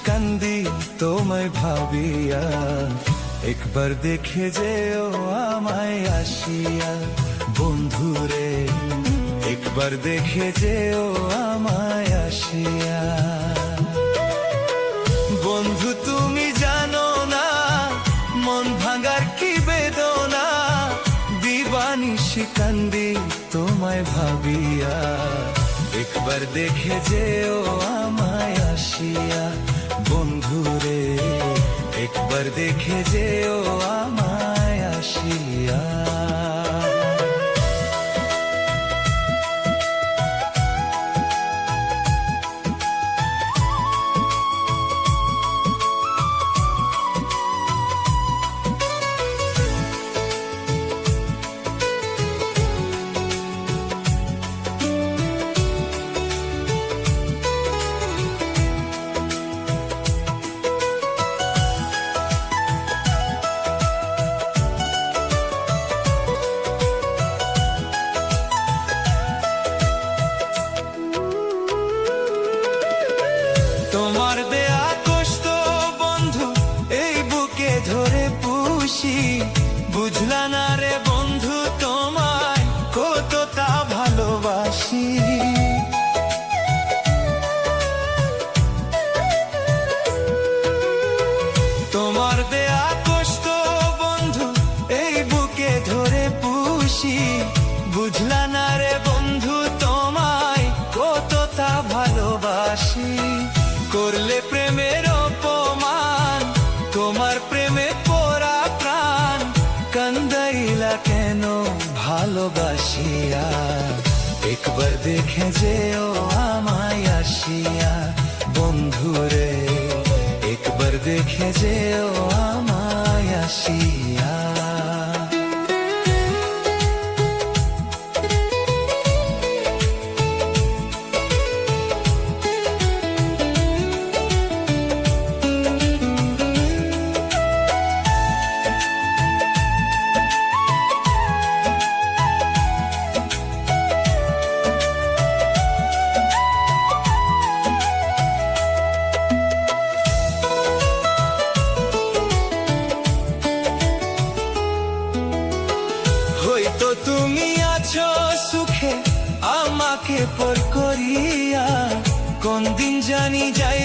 কান্দি তোমায় ভাবিয়া, একবার দেখে যেও আমায় আসিয়া। বন্ধুরে একবার দেখে যেও আমায় আসিয়া। বন্ধু তুমি জানো না মন ভাঙার কি বেদনা, দিবানিশি কান্দি তোমায় ভাবিয়া, একবার দেখে যেও আমায় আসিয়া। বন্ধুরে একবার দেখে যেও আমায় আসিয়া। তোমার দেয়া কষ্ট বন্ধু এই বুকে ধরে পুষি, বুঝলা না রে বন্ধু তোমায় কতটা ভালোবাসি। তোমার দেয়া কষ্ট বন্ধু এই বুকে ধরে পুষি, বুঝলা না রে বন্ধু তোমায় কতটা ভালোবাসি। করলে প্রেমের অপমান, তোমার প্রেমে পড়া প্রাণ, কান্দাইলা কেন ভালোবাসিয়া। একবার দেখে যেও আমায় আসিয়া। বন্ধুরে একবার দেখে যেও আমায় আসিয়া। হয়তো তুমি আছো সুখে আমাকে পর করিয়া, কোন দিন জানি যাই